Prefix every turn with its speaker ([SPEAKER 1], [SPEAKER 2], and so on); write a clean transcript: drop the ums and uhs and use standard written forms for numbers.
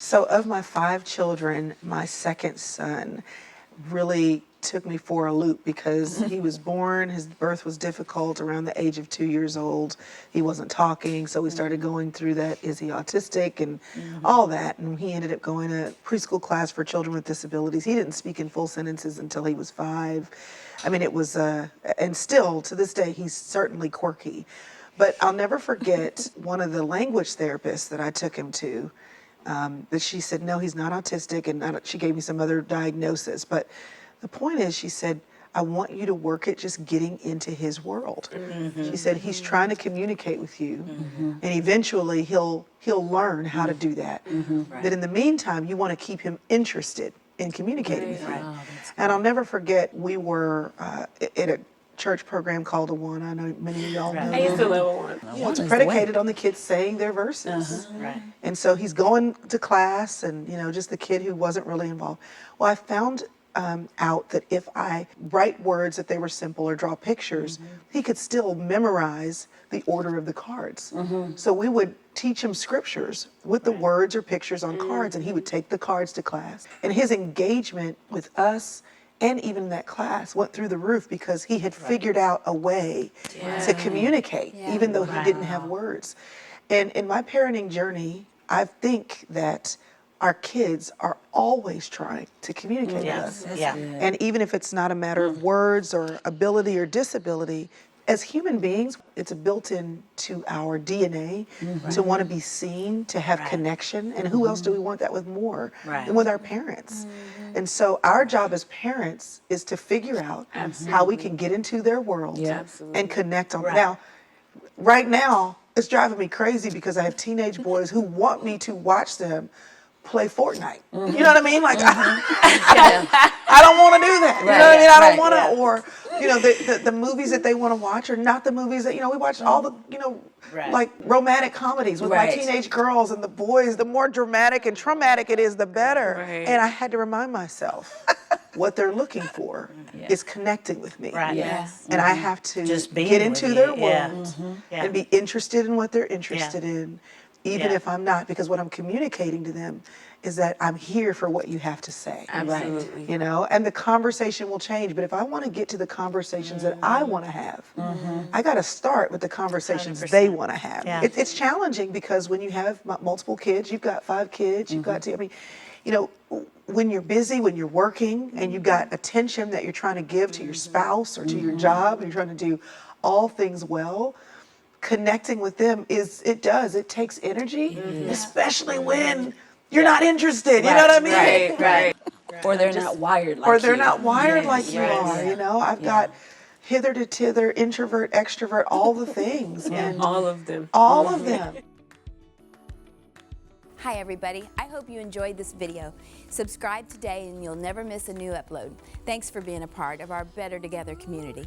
[SPEAKER 1] So of my 5 children, my second son really took me for a loop because he was born, his birth was difficult around the age of 2 years old. He wasn't talking, so we started going through that, is he autistic and all that. And he ended up going to preschool class for children with disabilities. He didn't speak in full sentences until he was 5. I mean, it was, and still to this day, he's certainly quirky. But I'll never forget one of the language therapists that I took him to, that she said, no, he's not autistic, and she gave me some other diagnosis. But the point is, she said, I want you to work at just getting into his world. She said, he's trying to communicate with you, and eventually he'll learn how to do that. But in the meantime, you want to keep him interested in communicating with you. And I'll never forget, we were at a church program called Awana. I know many of y'all know.
[SPEAKER 2] I used to love Awana.
[SPEAKER 1] You know, it's predicated on the kids saying their verses. And so he's going to class, and just the kid who wasn't really involved. Well, I found out that if I write words that they were simple or draw pictures, he could still memorize the order of the cards. So we would teach him scriptures with the words or pictures on cards, and he would take the cards to class. And his engagement with us and even that class went through the roof because he had figured out a way to communicate, even though he didn't have words. And in my parenting journey, I think that our kids are always trying to communicate with us. And even if it's not a matter of words or ability or disability, as human beings, it's built into our DNA to want to be seen, to have connection. And who else do we want that with more than with our parents? And so our job as parents is to figure out how we can get into their world and connect on. Now, right now, it's driving me crazy because I have teenage boys who want me to watch them play Fortnite. You know what I mean? Like, I don't want to do that. You know what I mean? I don't want to, or, the movies that they want to watch are not the movies that, we watch all the, like romantic comedies with my teenage girls and the boys. The more dramatic and traumatic it is, the better. And I had to remind myself what they're looking for is connecting with me. And I have to just get into their world and be interested in what they're interested in. Even if I'm not, because what I'm communicating to them is that I'm here for what you have to say.
[SPEAKER 2] Absolutely.
[SPEAKER 1] And the conversation will change. But if I want to get to the conversations that I want to have, I got to start with the conversations 100%. They want to have. It's challenging because when you have multiple kids, you've got 5 kids, you've got when you're busy, when you're working, and you've got attention that you're trying to give to your spouse or to your job, and you're trying to do all things well, connecting with them it takes energy, especially when you're not interested. You know what I mean?
[SPEAKER 3] Right. Or they're not wired like you.
[SPEAKER 1] Or they're not wired like you are. I've got hither to tither, introvert, extrovert, all the things. And
[SPEAKER 2] all of them.
[SPEAKER 1] All of them.
[SPEAKER 4] Hi everybody, I hope you enjoyed this video. Subscribe today and you'll never miss a new upload. Thanks for being a part of our Better Together community.